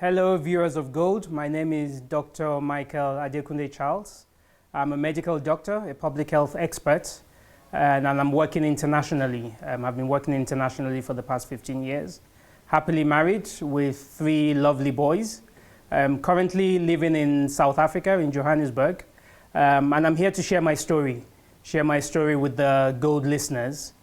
Hello, viewers of Gold. My name is Dr. Michael Adekunle Charles. I'm a medical doctor, a public health expert, and I'm working internationally. I've been working internationally for the past 15 years. Happily married with 3 lovely boys. I'm currently living in South Africa, in Johannesburg, and I'm here to share my story with the Gold listeners,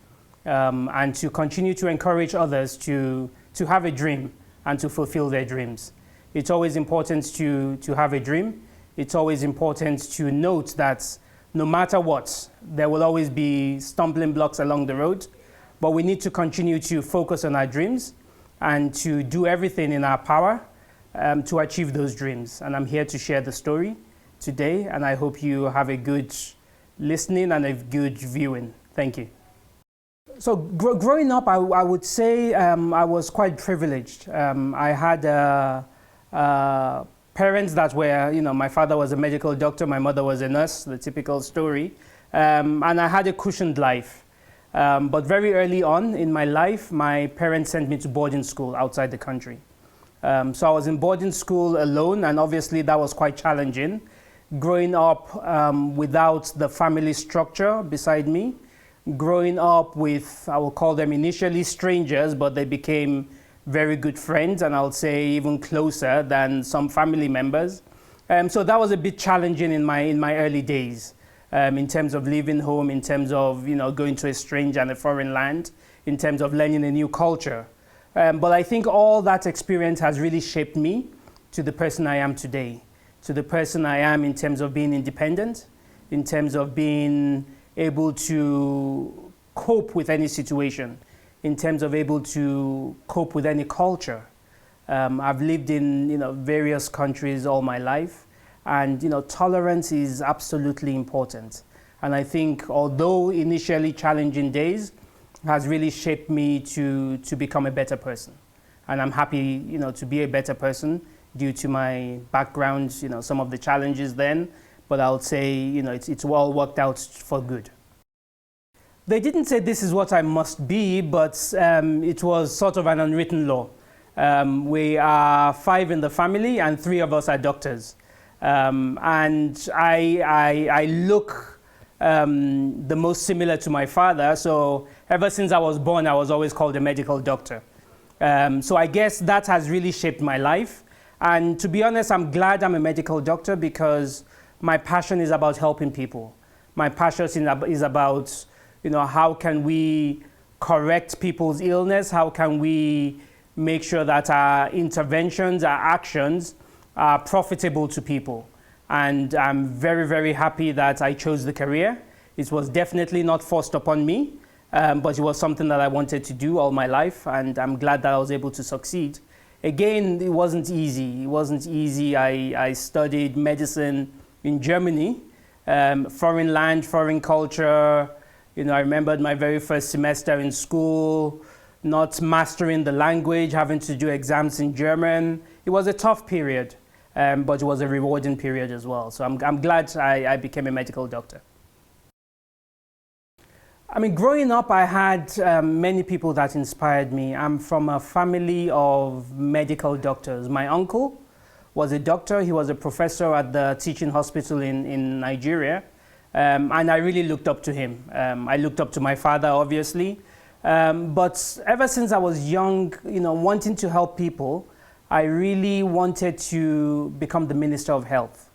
and to continue to encourage others to have a dream and to fulfill their dreams. It's always important to have a dream. It's always important to note that no matter what, there will always be stumbling blocks along the road, but we need to continue to focus on our dreams and to do everything in our power to achieve those dreams. And I'm here to share the story today, and I hope you have a good listening and a good viewing. Thank you. So growing up, I would say I was quite privileged. I had parents that were, my father was a medical doctor, my mother was a nurse, the typical story. And I had a cushioned life. But very early on in my life, my parents sent me to boarding school outside the country. So I was in boarding school alone, and obviously that was quite challenging. Growing up without the family structure beside me, growing up with, I will call them initially strangers, but they became very good friends, and I'll say even closer than some family members. So that was a bit challenging in my early days, in terms of leaving home, in terms of going to a strange and a foreign land, in terms of learning a new culture. But I think all that experience has really shaped me to the person I am today, to the person I am in terms of being independent, in terms of being able to cope with any situation, in terms of able to cope with any culture. I've lived in various countries all my life, and tolerance is absolutely important. And I think although initially challenging days, has really shaped me to become a better person. And I'm happy to be a better person due to my background, some of the challenges then, but I'll say it's well worked out for good. They didn't say this is what I must be, but it was sort of an unwritten law. We are 5 in the family, and 3 of us are doctors. And I look the most similar to my father, so ever since I was born, I was always called a medical doctor. So I guess that has really shaped my life. And to be honest, I'm glad I'm a medical doctor, because my passion is about helping people. My passion is about how can we correct people's illness? How can we make sure that our interventions, our actions are profitable to people? And I'm very, very happy that I chose the career. It was definitely not forced upon me, but it was something that I wanted to do all my life, and I'm glad that I was able to succeed. Again, it wasn't easy. It wasn't easy. I studied medicine in Germany, foreign land, foreign culture. I remembered my very first semester in school, not mastering the language, having to do exams in German. It was a tough period, but it was a rewarding period as well. So I'm glad I became a medical doctor. I mean, growing up, I had many people that inspired me. I'm from a family of medical doctors. My uncle was a doctor. He was a professor at the teaching hospital in Nigeria. And I really looked up to him. I looked up to my father, obviously. But ever since I was young, wanting to help people, I really wanted to become the Minister of Health.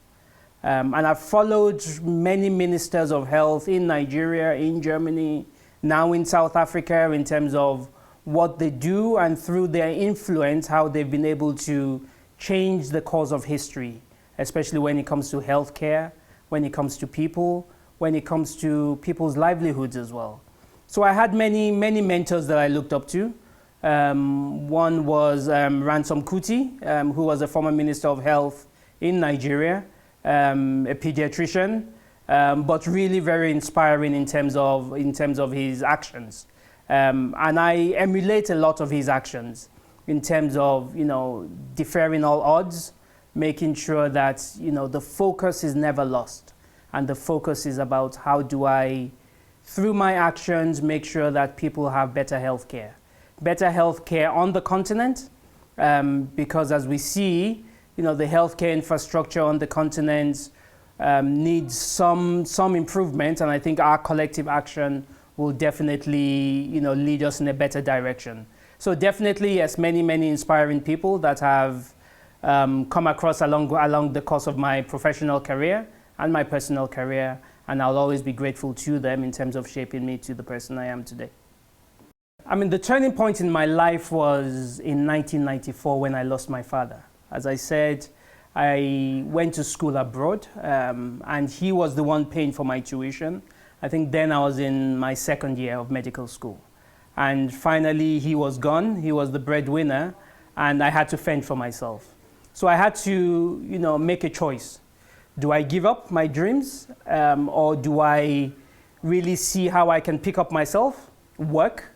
And I've followed many ministers of health in Nigeria, in Germany, now in South Africa, in terms of what they do, and through their influence, how they've been able to change the course of history, especially when it comes to healthcare, when it comes to people, when it comes to people's livelihoods as well. So I had many mentors that I looked up to. One was Ransom Kuti, who was a former Minister of Health in Nigeria, a pediatrician, but really very inspiring in terms of his actions. And I emulate a lot of his actions in terms of deferring all odds, making sure that the focus is never lost, and the focus is about how do I, through my actions, make sure that people have better health care on the continent, because as we see, the healthcare infrastructure on the continent needs some improvement, and I think our collective action will definitely, lead us in a better direction. So definitely, yes, many inspiring people that have come across along the course of my professional career and my personal career, and I'll always be grateful to them in terms of shaping me to the person I am today. I mean, the turning point in my life was in 1994 when I lost my father. As I said, I went to school abroad, and he was the one paying for my tuition. I think then I was in my second year of medical school. And finally, he was gone. He was the breadwinner, and I had to fend for myself. So I had to, make a choice. Do I give up my dreams, or do I really see how I can pick up myself, work,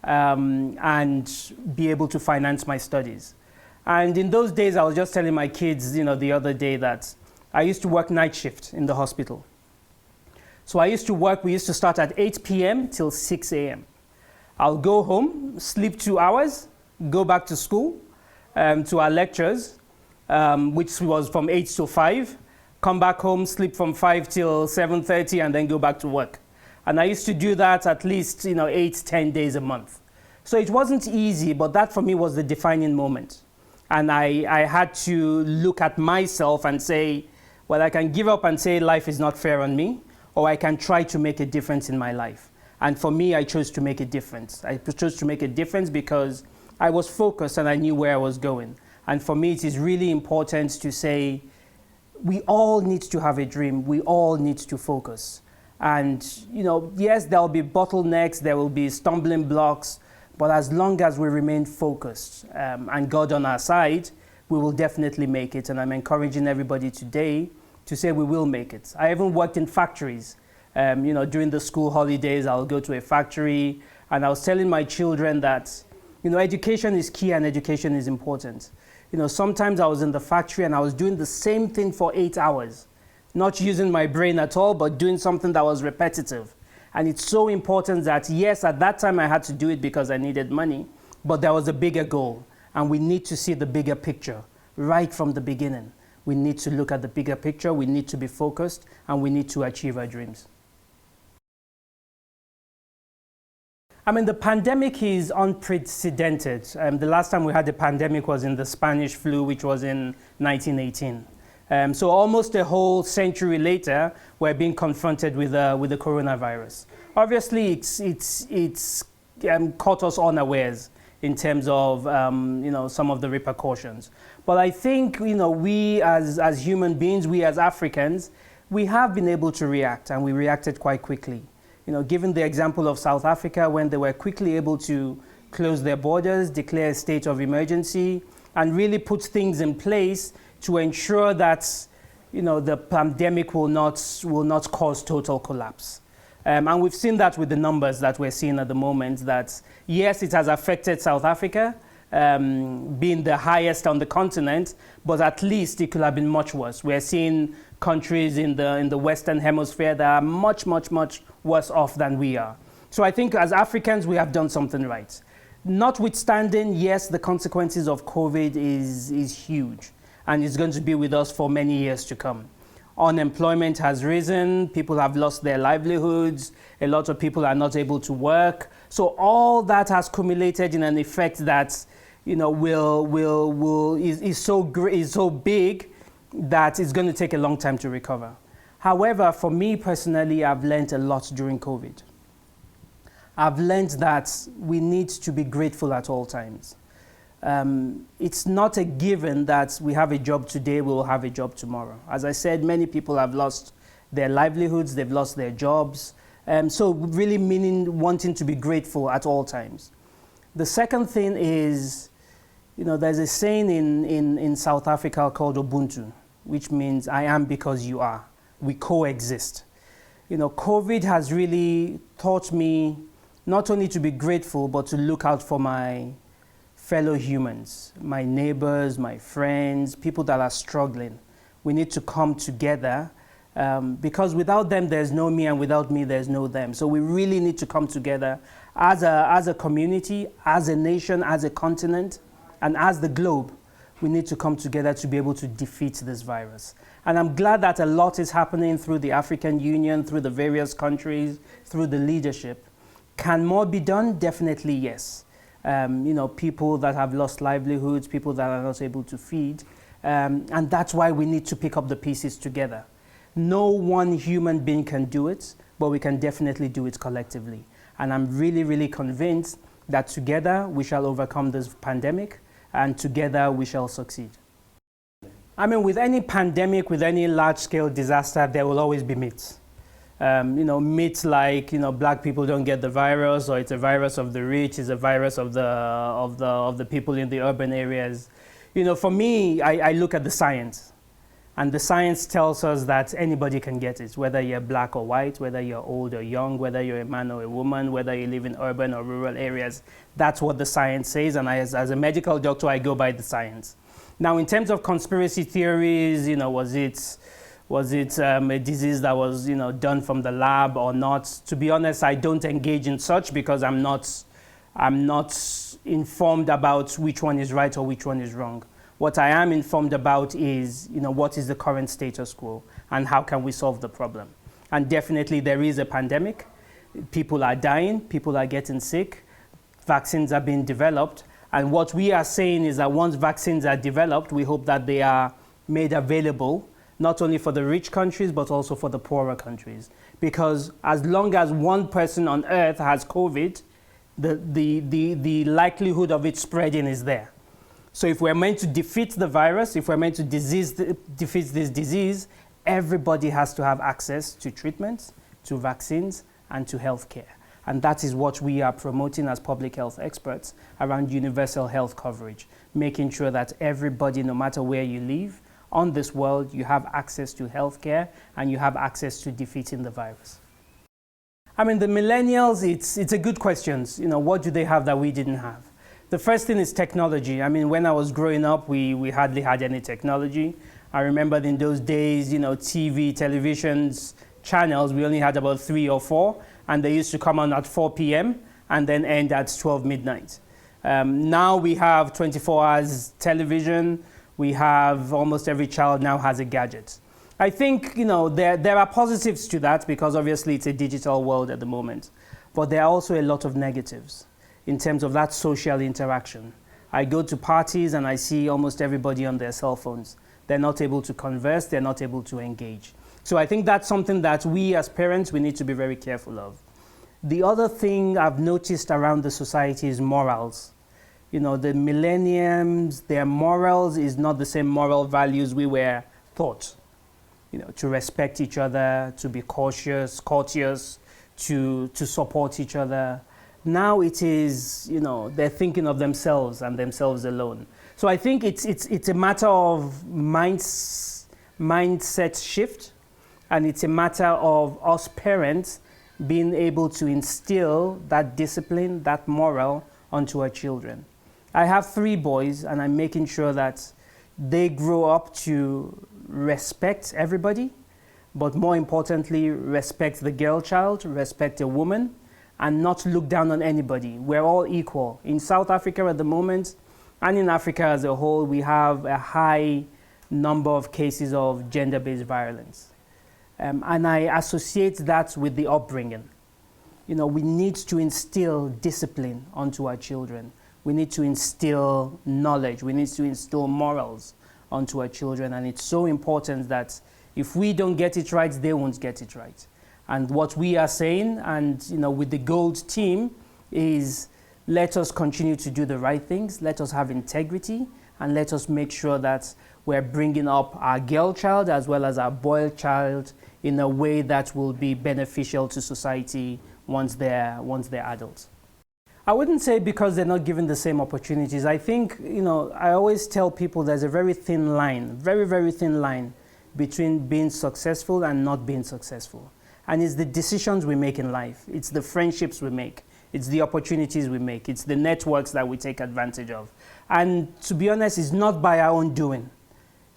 and be able to finance my studies? And in those days, I was just telling my kids, the other day that I used to work night shift in the hospital. So we used to start at 8 p.m. till 6 a.m. I'll go home, sleep 2 hours, go back to school, to our lectures, which was from 8 to 5, come back home, sleep from 5 till 7:30, and then go back to work. And I used to do that at least, 8-10 days a month. So it wasn't easy, but that for me was the defining moment. And I had to look at myself and say, well, I can give up and say life is not fair on me, or I can try to make a difference in my life. And for me, I chose to make a difference. I chose to make a difference because I was focused and I knew where I was going. And for me, it is really important to say, we all need to have a dream. We all need to focus. And, yes, there will be bottlenecks, there will be stumbling blocks, but as long as we remain focused and God on our side, we will definitely make it. And I'm encouraging everybody today to say we will make it. I even worked in factories. During the school holidays, I'll go to a factory, and I was telling my children that, education is key and education is important. Sometimes I was in the factory and I was doing the same thing for 8 hours, not using my brain at all, but doing something that was repetitive. And it's so important that, yes, at that time I had to do it because I needed money, but there was a bigger goal. And we need to see the bigger picture right from the beginning. We need to look at the bigger picture, we need to be focused, and we need to achieve our dreams. I mean, the pandemic is unprecedented. The last time we had a pandemic was in the Spanish flu, which was in 1918. So almost a whole century later, we're being confronted with the coronavirus. Obviously, it's caught us unawares in terms of some of the repercussions. But I think we as human beings, we as Africans, we have been able to react, and we reacted quite quickly. Given the example of South Africa, when they were quickly able to close their borders, declare a state of emergency, and really put things in place to ensure that the pandemic will not cause total collapse. And we've seen that with the numbers that we're seeing at the moment, that yes, it has affected South Africa, being the highest on the continent, but at least it could have been much worse. We're seeing countries in the Western Hemisphere that are much worse off than we are. So I think as Africans, we have done something right. Notwithstanding, yes, the consequences of COVID is huge, and it's going to be with us for many years to come. Unemployment has risen, people have lost their livelihoods, a lot of people are not able to work. So all that has accumulated in an effect that is so big that it's going to take a long time to recover. However, for me personally, I've learned a lot during COVID. I've learned that we need to be grateful at all times. It's not a given that we have a job today, we'll have a job tomorrow. As I said, many people have lost their livelihoods, they've lost their jobs. So really wanting to be grateful at all times. The second thing is, there's a saying in South Africa called Ubuntu, which means I am because you are. We coexist. COVID has really taught me not only to be grateful, but to look out for my fellow humans, my neighbors, my friends, people that are struggling. We need to come together because without them, there's no me, and without me, there's no them. So we really need to come together as a community, as a nation, as a continent, And as the globe, we need to come together to be able to defeat this virus. And I'm glad that a lot is happening through the African Union, through the various countries, through the leadership. Can more be done? Definitely yes. People that have lost livelihoods, people that are not able to feed. And that's why we need to pick up the pieces together. No one human being can do it, but we can definitely do it collectively. And I'm really, really convinced that together we shall overcome this pandemic, and together we shall succeed. I mean, with any pandemic, with any large-scale disaster, there will always be myths. Myths like, black people don't get the virus, or it's a virus of the rich, it's a virus of the people in the urban areas. For me, I look at the science. And the science tells us that anybody can get it, whether you're black or white, whether you're old or young, whether you're a man or a woman, whether you live in urban or rural areas. That's what the science says, and as a medical doctor, I go by the science. Now, in terms of conspiracy theories, was it a disease that was, done from the lab or not? To be honest, I don't engage in such because I'm not informed about which one is right or which one is wrong. What I am informed about is, what is the current status quo and how can we solve the problem? And definitely there is a pandemic. People are dying, people are getting sick, vaccines are being developed. And what we are saying is that once vaccines are developed, we hope that they are made available, not only for the rich countries, but also for the poorer countries. Because as long as one person on earth has COVID, the likelihood of it spreading is there. So if we're meant to defeat the virus, if we're meant to defeat this disease, everybody has to have access to treatments, to vaccines, and to healthcare. And that is what we are promoting as public health experts around universal health coverage, making sure that everybody, no matter where you live on this world, you have access to healthcare and you have access to defeating the virus. I mean, the millennials, it's a good question. What do they have that we didn't have? The first thing is technology. I mean, when I was growing up, we hardly had any technology. I remember in those days, televisions, channels, we only had about 3 or 4, and they used to come on at 4 p.m. and then end at 12 midnight. Now we have 24 hours television. We have almost every child now has a gadget. I think, there are positives to that because obviously it's a digital world at the moment, but there are also a lot of negatives in terms of that social interaction. I go to parties and I see almost everybody on their cell phones. They're not able to converse, they're not able to engage. So I think that's something that we as parents, we need to be very careful of. The other thing I've noticed around the society is morals. The millenniums, their morals is not the same moral values we were taught. To respect each other, to be courteous, to support each other. Now it is, they're thinking of themselves and themselves alone. So I think it's a matter of mindset shift, and it's a matter of us parents being able to instill that discipline, that moral onto our children. I have 3 boys, and I'm making sure that they grow up to respect everybody, but more importantly, respect the girl child, respect a woman, and not look down on anybody. We're all equal. In South Africa at the moment, and in Africa as a whole, we have a high number of cases of gender-based violence. And I associate that with the upbringing. We need to instill discipline onto our children. We need to instill knowledge. We need to instill morals onto our children. And it's so important that if we don't get it right, they won't get it right. And what we are saying, and with the GOLD team, is let us continue to do the right things, let us have integrity, and let us make sure that we're bringing up our girl child as well as our boy child in a way that will be beneficial to society once they're adults. I wouldn't say because they're not given the same opportunities. I think, I always tell people there's a very thin line, very, very thin line between being successful and not being successful. And it's the decisions we make in life. It's the friendships we make. It's the opportunities we make. It's the networks that we take advantage of. And to be honest, it's not by our own doing.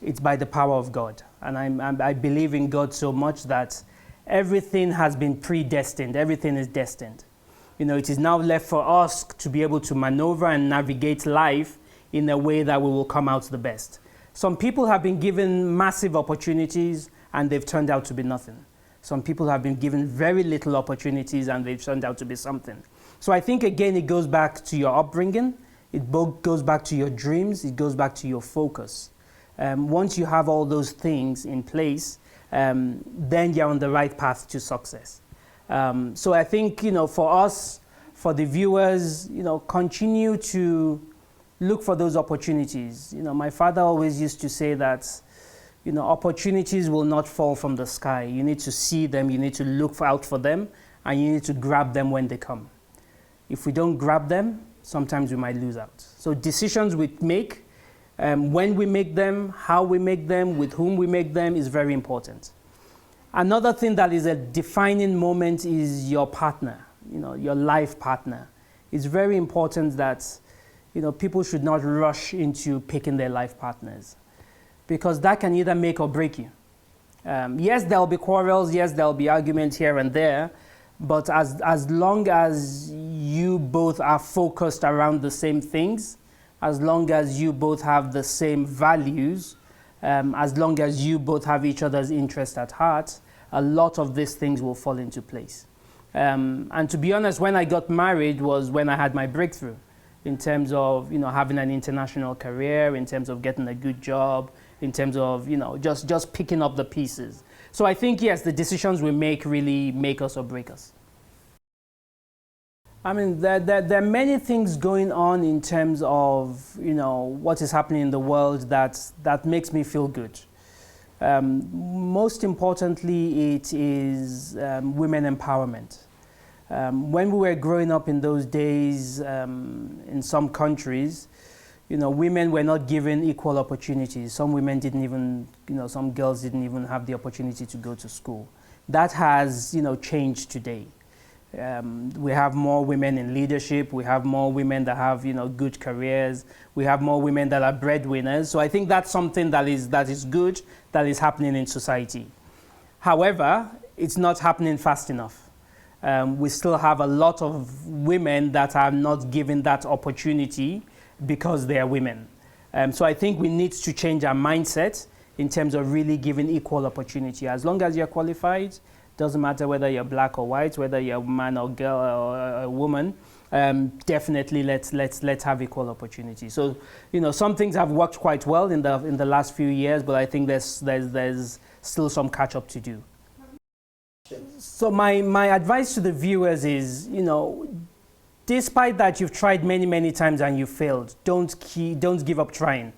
It's by the power of God. And I believe in God so much that everything has been predestined. Everything is destined. It is now left for us to be able to maneuver and navigate life in a way that we will come out the best. Some people have been given massive opportunities and they've turned out to be nothing. Some people have been given very little opportunities and they've turned out to be something. So I think, again, it goes back to your upbringing, it goes back to your dreams, it goes back to your focus. Once you have all those things in place, then you're on the right path to success. So I think, for us, for the viewers, continue to look for those opportunities. My father always used to say that, opportunities will not fall from the sky. You need to see them, you need to look out for them, and you need to grab them when they come. If we don't grab them, sometimes we might lose out. So decisions we make, when we make them, how we make them, with whom we make them is very important. Another thing that is a defining moment is your partner, your life partner. It's very important that, people should not rush into picking their life partners, because that can either make or break you. Yes, there'll be quarrels, yes, there'll be arguments here and there, but as long as you both are focused around the same things, as long as you both have the same values, as long as you both have each other's interest at heart, a lot of these things will fall into place. And to be honest, when I got married was when I had my breakthrough in terms of, having an international career, in terms of getting a good job, in terms of, just picking up the pieces. So I think, yes, the decisions we make really make us or break us. I mean, there are many things going on in terms of, what is happening in the world that makes me feel good. Most importantly, it is women empowerment. When we were growing up in those days, in some countries, women were not given equal opportunities. Some women didn't even, some girls didn't even have the opportunity to go to school. That has, changed today. We have more women in leadership. We have more women that have, good careers. We have more women that are breadwinners. So I think that's something that is good, that is happening in society. However, it's not happening fast enough. We still have a lot of women that are not given that opportunity because they are women. So I think we need to change our mindset in terms of really giving equal opportunity. As long as you're qualified, doesn't matter whether you're black or white, whether you're a man or girl or a woman, definitely let's have equal opportunity. So, some things have worked quite well in the last few years, but I think there's still some catch up to do. So my advice to the viewers is, despite that you've tried many times and you failed, don't give up trying.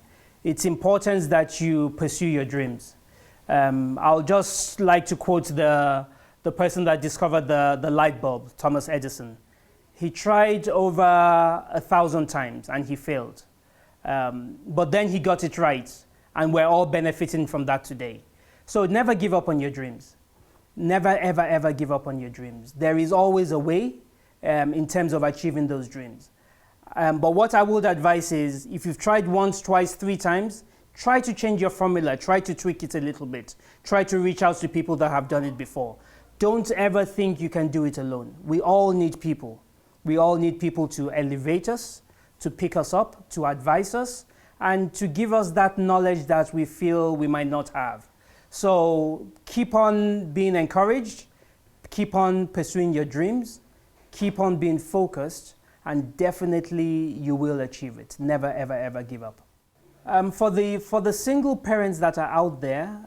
It's important that you pursue your dreams. I'll just like to quote the person that discovered the light bulb, Thomas Edison. He tried over 1,000 times and he failed. But then he got it right, and we're all benefiting from that today. So never give up on your dreams. Never, ever give up on your dreams. There is always a way in terms of achieving those dreams. But what I would advise is, if you've tried once, twice, 3 times, try to change your formula, try to tweak it a little bit. Try to reach out to people that have done it before. Don't ever think you can do it alone. We all need people. We all need people to elevate us, to pick us up, to advise us, and to give us that knowledge that we feel we might not have. So keep on being encouraged, keep on pursuing your dreams, keep on being focused, and definitely you will achieve it. Never, ever give up. For the single parents that are out there,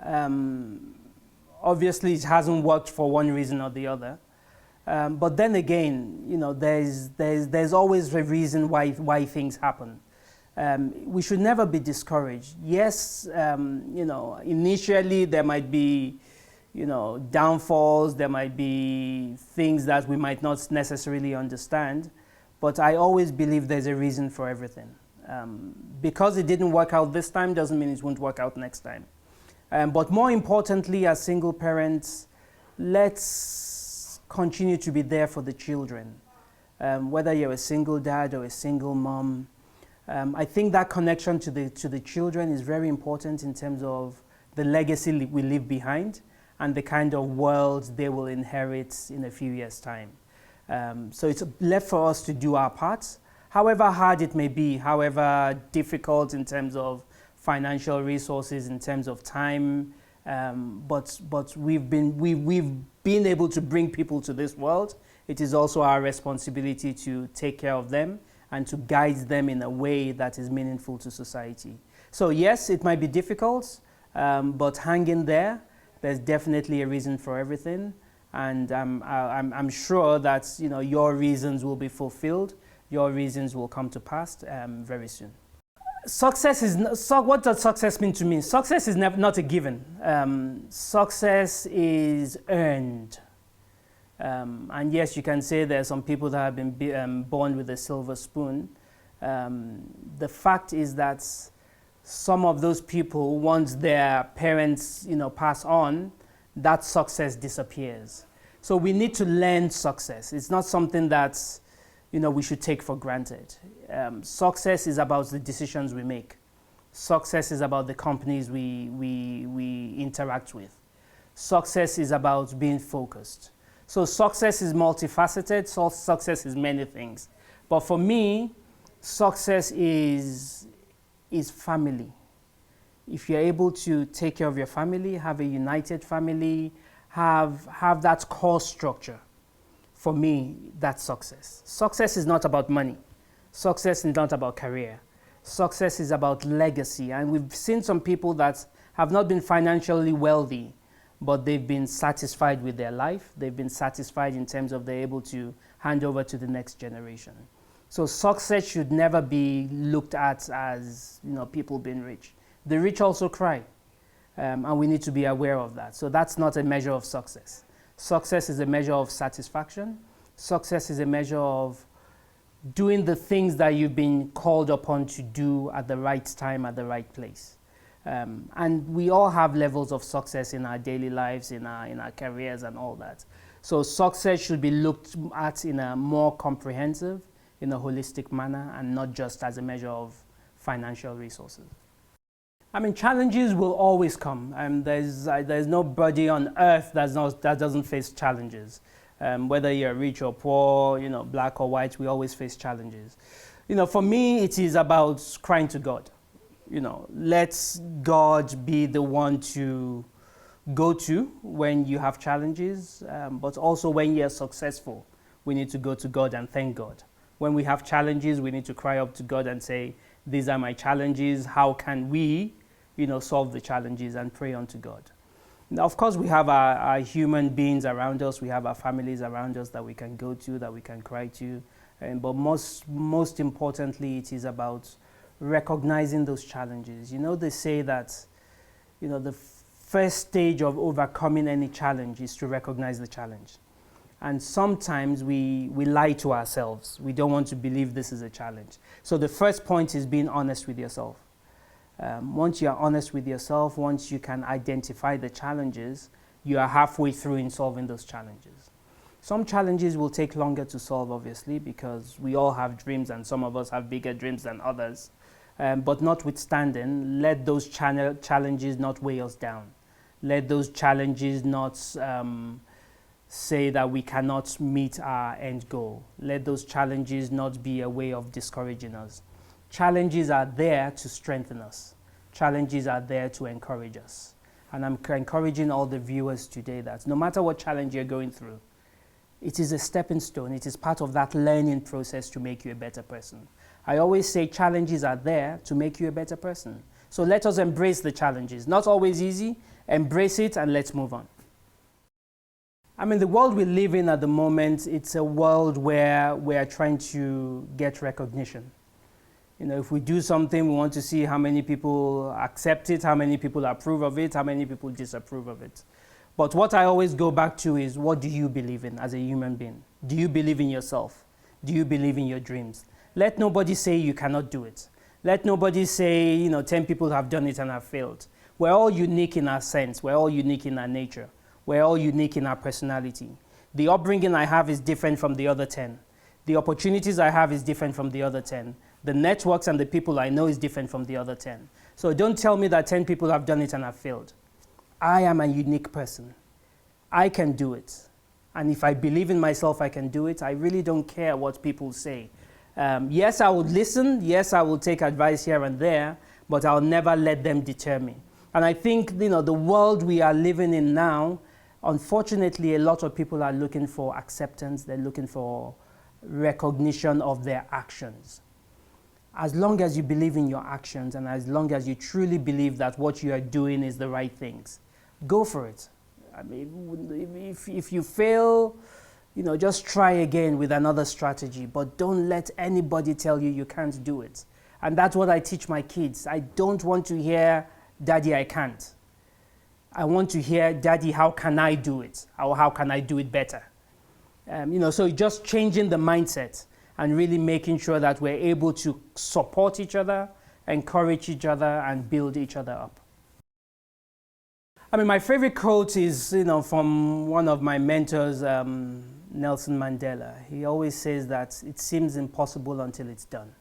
obviously it hasn't worked for one reason or the other. But then again, there's always a reason why things happen. We should never be discouraged. Yes, initially there might be, downfalls, there might be things that we might not necessarily understand, but I always believe there's a reason for everything. Because it didn't work out this time doesn't mean it won't work out next time. But more importantly, as single parents, let's continue to be there for the children. Whether you're a single dad or a single mom, I think that connection to the children is very important in terms of the legacy we leave behind and the kind of world they will inherit in a few years' time. So it's left for us to do our part however hard it may be, however difficult in terms of financial resources, in terms of time, but we've been able to bring people to this world. It is also our responsibility to take care of them and to guide them in a way that is meaningful to society. So yes, it might be difficult, but hang in there. There's definitely a reason for everything, and I'm sure that your reasons will be fulfilled. Your reasons will come to pass very soon. Success is what does success mean to me? Success is not a given. Success is earned. And yes, you can say there are some people that have been born with a silver spoon. The fact is that some of those people, once their parents, pass on, that success disappears. So we need to learn success. It's not something that, we should take for granted. Success is about the decisions we make. Success is about the companies we interact with. Success is about being focused. So success is multifaceted. So success is many things. But for me, success is family. If you're able to take care of your family, have a united family, have that core structure, for me, that's success. Success is not about money. Success is not about career. Success is about legacy. And we've seen some people that have not been financially wealthy, but they've been satisfied with their life. They've been satisfied in terms of they're able to hand over to the next generation. So success should never be looked at as, people being rich. The rich also cry, and we need to be aware of that. So that's not a measure of success. Success is a measure of satisfaction. Success is a measure of doing the things that you've been called upon to do at the right time, at the right place. And we all have levels of success in our daily lives, in our careers and all that. So success should be looked at in a more comprehensive, in a holistic manner, and not just as a measure of financial resources. Challenges will always come. There's nobody on earth that doesn't face challenges. Whether you're rich or poor, black or white, we always face challenges. For me, it is about crying to God. Let God be the one to go to when you have challenges, but also when you're successful, we need to go to God and thank God. When we have challenges, we need to cry up to God and say, these are my challenges. How can we, solve the challenges, and pray unto God. Now, of course, we have our human beings around us. We have our families around us that we can go to, that we can cry to. But most importantly, it is about recognizing those challenges. They say that, the first stage of overcoming any challenge is to recognize the challenge. And sometimes we lie to ourselves. We don't want to believe this is a challenge. So the first point is being honest with yourself. Once you're honest with yourself, once you can identify the challenges, you are halfway through in solving those challenges. Some challenges will take longer to solve, obviously, because we all have dreams and some of us have bigger dreams than others. But notwithstanding, let those challenges not weigh us down. Let those challenges not say that we cannot meet our end goal. Let those challenges not be a way of discouraging us. Challenges are there to strengthen us. Challenges are there to encourage us. And I'm encouraging all the viewers today that no matter what challenge you're going through, it is a stepping stone. It is part of that learning process to make you a better person. I always say challenges are there to make you a better person. So let us embrace the challenges. Not always easy. Embrace it and let's move on. The world we live in at the moment, it's a world where we're trying to get recognition. If we do something, we want to see how many people accept it, how many people approve of it, how many people disapprove of it. But what I always go back to is, what do you believe in as a human being? Do you believe in yourself? Do you believe in your dreams? Let nobody say you cannot do it. Let nobody say, 10 people have done it and have failed. We're all unique in our sense. We're all unique in our nature. We're all unique in our personality. The upbringing I have is different from the other 10. The opportunities I have is different from the other 10. The networks and the people I know is different from the other 10. So don't tell me that 10 people have done it and have failed. I am a unique person. I can do it. And if I believe in myself, I can do it. I really don't care what people say. Yes, I would listen. Yes, I will take advice here and there, but I'll never let them deter me. And I think, the world we are living in now, unfortunately, a lot of people are looking for acceptance. They're looking for recognition of their actions. As long as you believe in your actions and as long as you truly believe that what you are doing is the right things, go for it. I mean, if you fail, just try again with another strategy, but don't let anybody tell you can't do it. And that's what I teach my kids. I don't want to hear, Daddy, I can't. I want to hear, Daddy, how can I do it? Or how can I do it better? So just changing the mindset and really making sure that we're able to support each other, encourage each other, and build each other up. I mean, my favorite quote is, from one of my mentors, Nelson Mandela. He always says that it seems impossible until it's done.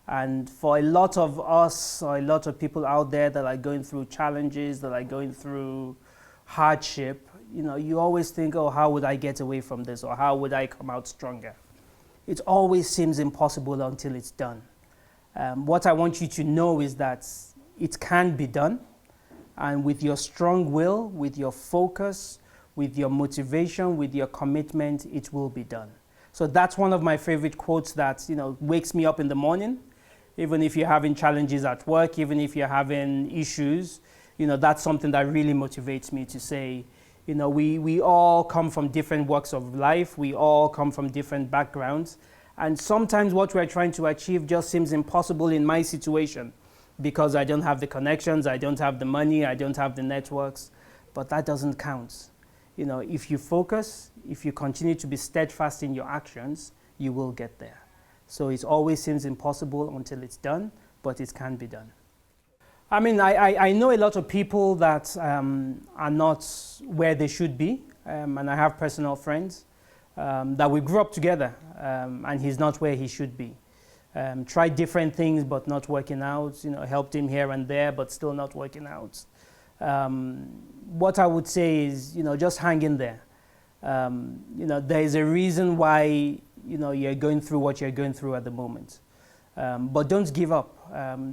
And for a lot of us, or a lot of people out there that are going through challenges, that are going through hardship, you always think, oh, how would I get away from this? Or how would I come out stronger? It always seems impossible until it's done. What I want you to know is that it can be done. And with your strong will, with your focus, with your motivation, with your commitment, it will be done. So that's one of my favorite quotes that, wakes me up in the morning. Even if you're having challenges at work, even if you're having issues, that's something that really motivates me to say, we all come from different walks of life. We all come from different backgrounds. And sometimes what we're trying to achieve just seems impossible in my situation because I don't have the connections, I don't have the money, I don't have the networks. But that doesn't count. If you focus, if you continue to be steadfast in your actions, you will get there. So it always seems impossible until it's done, but it can be done. I mean, I know a lot of people that are not where they should be, and I have personal friends that we grew up together, and he's not where he should be. Tried different things, but not working out, helped him here and there, but still not working out. What I would say is, just hang in there. There is a reason why you're going through what you're going through at the moment. But don't give up.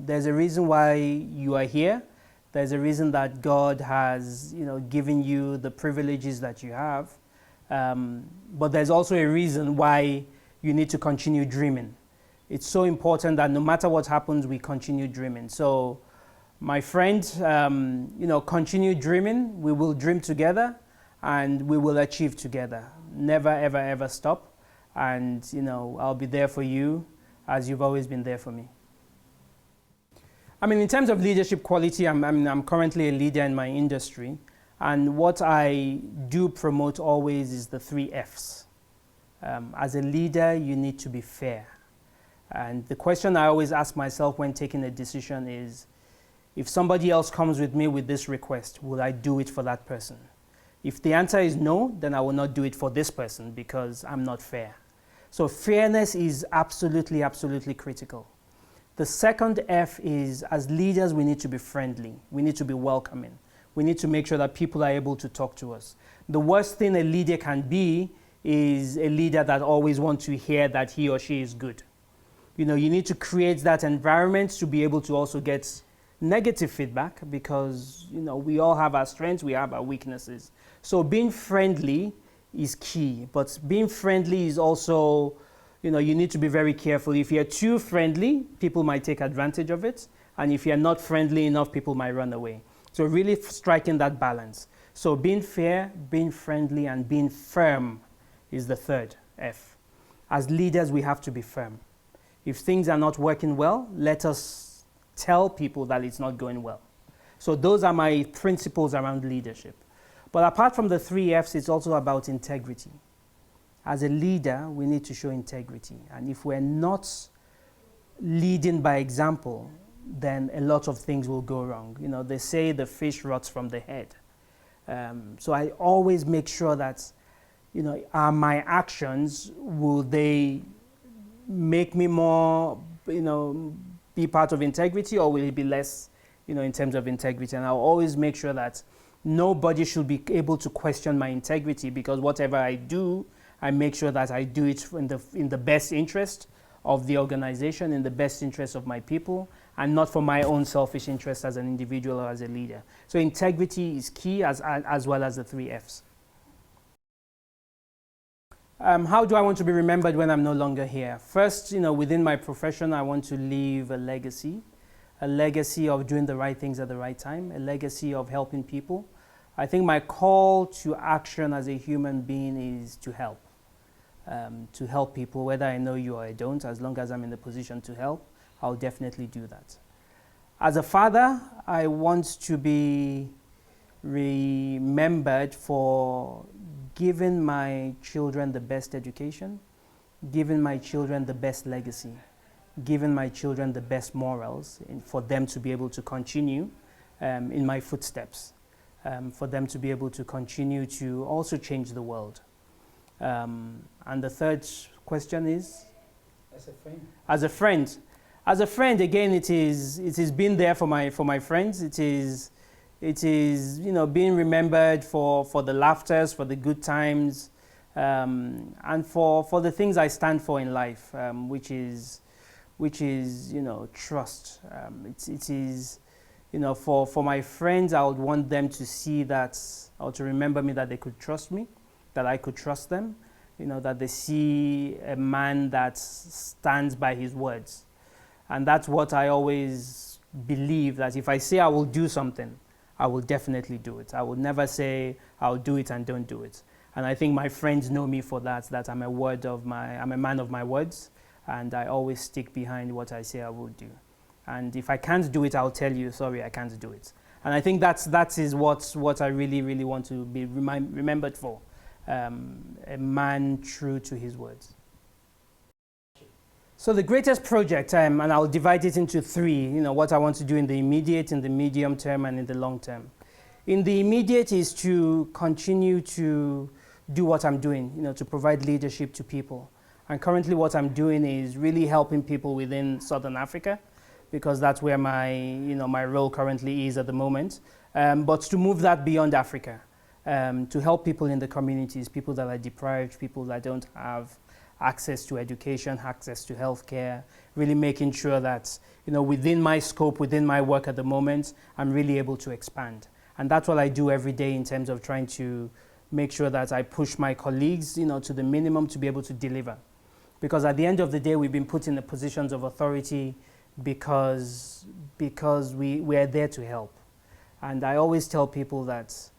There's a reason why you are here. There's a reason that God has, given you the privileges that you have. But there's also a reason why you need to continue dreaming. It's so important that no matter what happens, we continue dreaming. So, my friend, continue dreaming. We will dream together, and we will achieve together. Never, ever, ever stop. And, I'll be there for you as you've always been there for me. I mean, in terms of leadership quality, I'm currently a leader in my industry. And what I do promote always is the 3 Fs. As a leader, you need to be fair. And the question I always ask myself when taking a decision is, if somebody else comes with me with this request, will I do it for that person? If the answer is no, then I will not do it for this person because I'm not fair. So fairness is absolutely, absolutely critical. The second F is, as leaders, we need to be friendly. We need to be welcoming. We need to make sure that people are able to talk to us. The worst thing a leader can be is a leader that always wants to hear that he or she is good. You need to create that environment to be able to also get negative feedback because, we all have our strengths, we have our weaknesses. So being friendly is key, but being friendly is also, you need to be very careful. If you're too friendly, people might take advantage of it. And if you're not friendly enough, people might run away. So really striking that balance. So being fair, being friendly, and being firm is the third F. As leaders, we have to be firm. If things are not working well, let us tell people that it's not going well. So those are my principles around leadership. But apart from the 3 Fs, it's also about integrity. As a leader, we need to show integrity. And if we're not leading by example, then a lot of things will go wrong. They say the fish rots from the head. So I always make sure that, are my actions, will they make me more, be part of integrity, or will it be less, in terms of integrity? And I'll always make sure that nobody should be able to question my integrity because whatever I do, I make sure that I do it in the best interest of the organization in the best interest of my people and not for my own selfish interest as an individual or as a leader. So integrity is key as well as the 3 F's. How do I want to be remembered when I'm no longer here? First, within my profession, I want to leave a legacy of doing the right things at the right time, a legacy of helping people. I think my call to action as a human being is to help people, whether I know you or I don't. As long as I'm in the position to help, I'll definitely do that. As a father, I want to be remembered for giving my children the best education, giving my children the best legacy, giving my children the best morals for them to be able to continue in my footsteps, for them to be able to continue to also change the world. And the third question is? As a friend. As a friend. As a friend, again, it is being there for my friends. It is being remembered for the laughters, for the good times, and for the things I stand for in life, which is trust. It is for my friends, I would want them to see that, or to remember me, that they could trust me, that I could trust them, that they see a man that stands by his words. And that's what I always believe, that if I say I will do something, I will definitely do it. I will never say I'll do it and don't do it. And I think my friends know me for that I'm a man of my words, and I always stick behind what I say I will do. And if I can't do it, I'll tell you, sorry, I can't do it. And I think that is what I really, really want to be remembered for, a man true to his words. So the greatest project, and I'll divide it into 3, what I want to do in the immediate, in the medium term, and in the long term. In the immediate is to continue to do what I'm doing, to provide leadership to people. And currently what I'm doing is really helping people within Southern Africa, because that's where my role currently is at the moment. But to move that beyond Africa, to help people in the communities, people that are deprived, people that don't have access to education, access to healthcare, really making sure that, within my scope, within my work at the moment, I'm really able to expand. And that's what I do every day in terms of trying to make sure that I push my colleagues, to the minimum to be able to deliver. Because at the end of the day, we've been put in the positions of authority because we're there to help. And I always tell people that,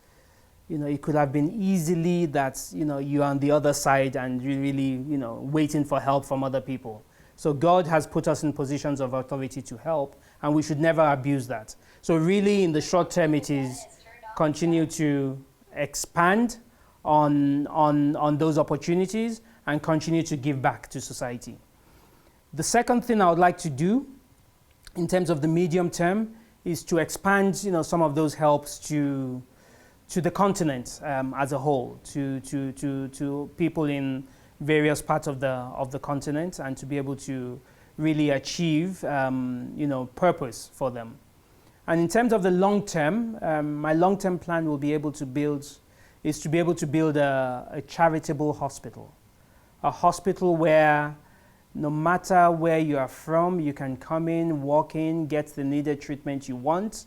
it could have been easily that, you're on the other side and you're really, waiting for help from other people. So God has put us in positions of authority to help, and we should never abuse that. So really, in the short term, it is continue to expand on those opportunities and continue to give back to society. The second thing I would like to do in terms of the medium term is to expand, some of those helps to the continent as a whole, to people in various parts of the continent, and to be able to really achieve purpose for them. And in terms of the long term, my long-term plan will be able to build a charitable hospital, a hospital where no matter where you are from, you can come in, walk in, get the needed treatment you want,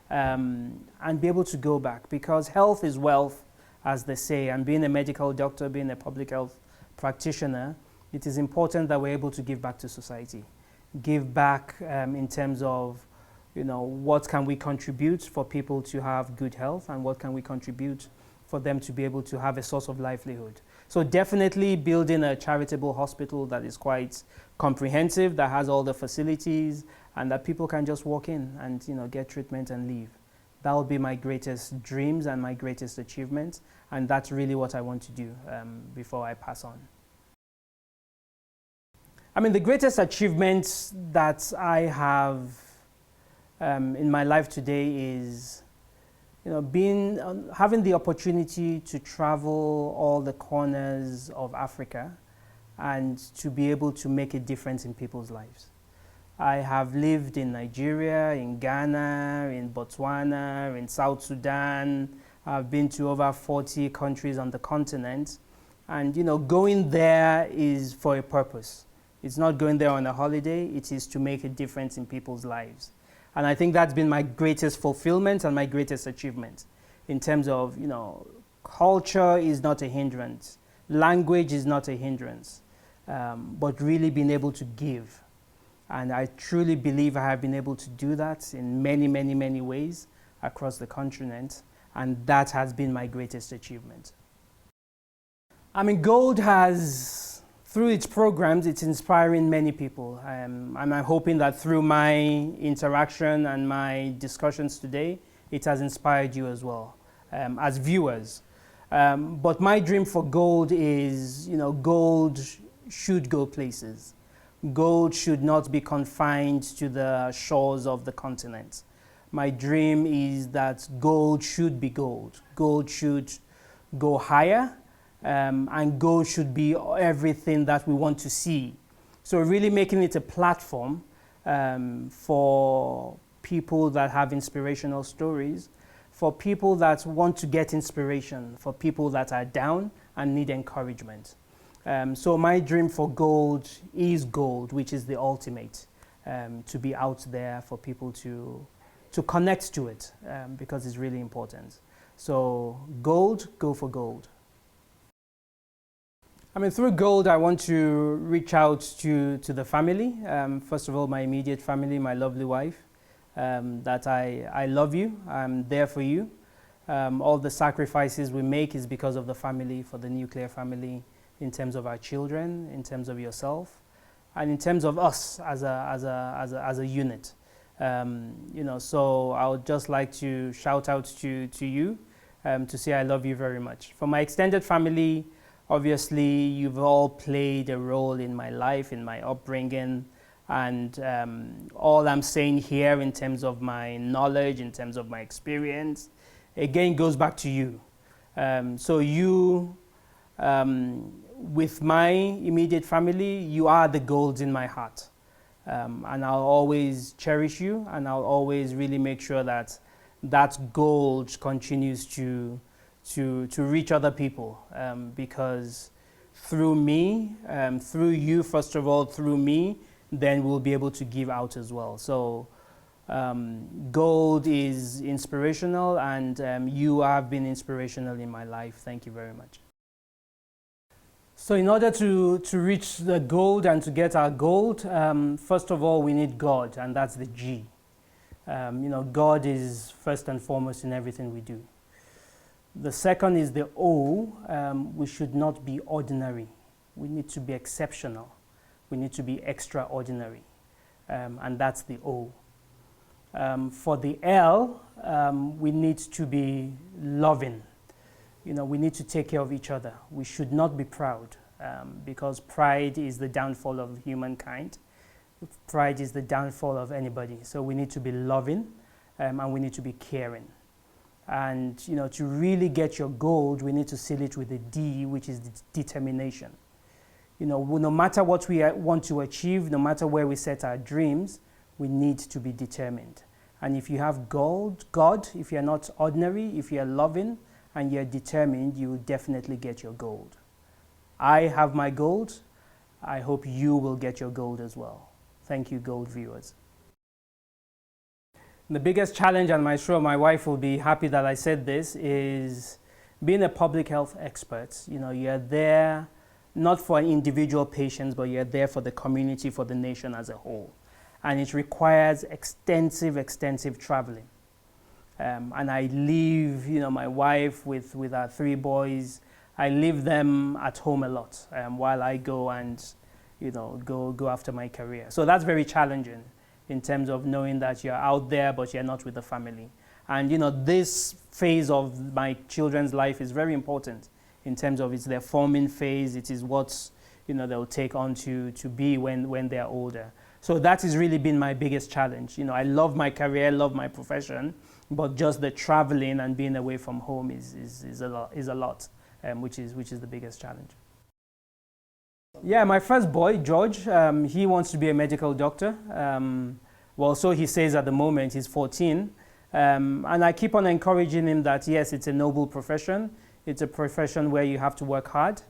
and be able to go back, because health is wealth, as they say, and being a medical doctor, being a public health practitioner, it is important that we're able to give back to society. Give back in terms of, what can we contribute for people to have good health, and what can we contribute for them to be able to have a source of livelihood. So definitely building a charitable hospital that is quite comprehensive, that has all the facilities, and that people can just walk in and get treatment and leave. That would be my greatest dreams and my greatest achievement, and that's really what I want to do before I pass on. The greatest achievement that I have in my life today is having the opportunity to travel all the corners of Africa and to be able to make a difference in people's lives. I have lived in Nigeria, in Ghana, in Botswana, in South Sudan. I've been to over 40 countries on the continent. And, going there is for a purpose, It's not going there on a holiday. It is to make a difference in people's lives. And I think that's been my greatest fulfillment and my greatest achievement in terms of, culture is not a hindrance. Language is not a hindrance, but really being able to give. And I truly believe I have been able to do that in many, many, many ways across the continent. And that has been my greatest achievement. I mean, Gold has, through its programs, it's inspiring many people. And I'm hoping that through my interaction and my discussions today, it has inspired you as well, as viewers. But my dream for Gold is, Gold should go places. Gold should not be confined to the shores of the continent. My dream is that Gold should be gold. Gold should go higher, and Gold should be everything that we want to see. So really making it a platform for people that have inspirational stories, for people that want to get inspiration, for people that are down and need encouragement. So my dream for Gold is Gold, which is the ultimate, to be out there for people to connect to it, because it's really important. So Gold, go for Gold. I mean, through Gold, I want to reach out to the family. First of all, my immediate family, my lovely wife, that I love you, I'm there for you. All the sacrifices we make is because of the family, for the nuclear family, in terms of our children, in terms of yourself, and in terms of us as a unit. So I would just like to shout out to you to say I love you very much. For my extended family, obviously you've all played a role in my life, in my upbringing, and all I'm saying here in terms of my knowledge, in terms of my experience, again goes back to you. So you, with my immediate family, you are the Golds in my heart. And I'll always cherish you, and I'll always really make sure that that Gold continues to reach other people, because through me, through you, first of all, through me, then we'll be able to give out as well. So Gold is inspirational, and you have been inspirational in my life. Thank you very much. So in order to reach the Gold and to get our Gold, first of all, we need God, and that's the G. God is first and foremost in everything we do. The second is the O. We should not be ordinary. We need to be exceptional. We need to be extraordinary, and that's the O. For the L, we need to be loving. We need to take care of each other. We should not be proud, because pride is the downfall of humankind. Pride is the downfall of anybody. So we need to be loving, and we need to be caring. And to really get your Gold, we need to seal it with a D, which is determination. No matter what we want to achieve, no matter where we set our dreams, we need to be determined. And if you have God, if you're not ordinary, if you're loving, and you're determined, you will definitely get your Gold. I have my Gold. I hope you will get your Gold as well. Thank you, Gold viewers. The biggest challenge, and I'm sure my wife will be happy that I said this, is being a public health expert. You're there not for individual patients, but you're there for the community, for the nation as a whole. And it requires extensive traveling. And I leave, my wife with our 3 boys, I leave them at home a lot while I go and, go after my career. So that's very challenging in terms of knowing that you're out there, but you're not with the family. And, this phase of my children's life is very important in terms of it's their forming phase. It is what, they'll take on to be when they're older. So that has really been my biggest challenge. I love my career, I love my profession, but just the traveling and being away from home is a lot, which is the biggest challenge. Yeah, my first boy, George, he wants to be a medical doctor. Well, so he says at the moment. He's 14. And I keep on encouraging him that, yes, it's a noble profession. It's a profession where you have to work hard.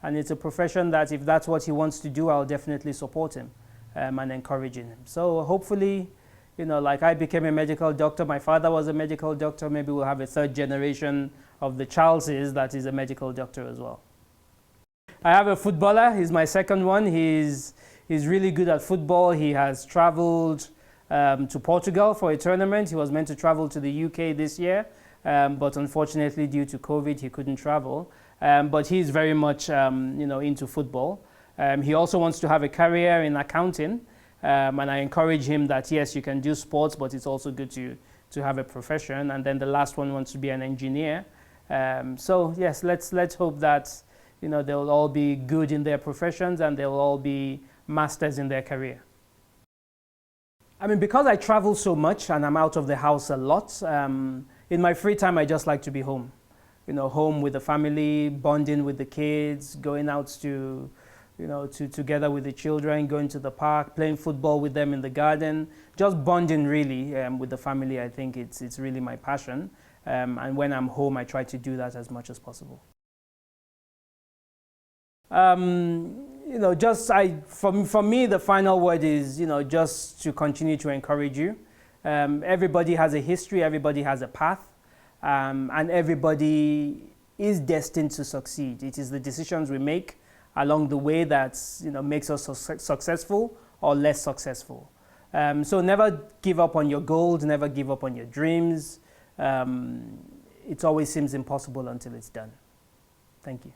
And it's a profession that if that's what he wants to do, I'll definitely support him and encouraging him. So hopefully, like I became a medical doctor, my father was a medical doctor, maybe we'll have a third generation of the Charleses that is a medical doctor as well. I have a footballer, he's my second one. He's really good at football. He has traveled to Portugal for a tournament. He was meant to travel to the UK this year, but unfortunately due to COVID, he couldn't travel. But he's very much into football. He also wants to have a career in accounting, and I encourage him that yes, you can do sports, but it's also good to have a profession. And then the last one wants to be an engineer. So yes, let's hope that they'll all be good in their professions and they'll all be masters in their career. I mean, because I travel so much and I'm out of the house a lot, in my free time I just like to be home. Home with the family, bonding with the kids, going out to together with the children, going to the park, playing football with them in the garden, just bonding really with the family. I think it's really my passion. And when I'm home, I try to do that as much as possible. For me, the final word is, just to continue to encourage you. Everybody has a history, everybody has a path, and everybody is destined to succeed. It is the decisions we make along the way that, makes us successful or less successful. So never give up on your goals, never give up on your dreams. It always seems impossible until it's done. Thank you.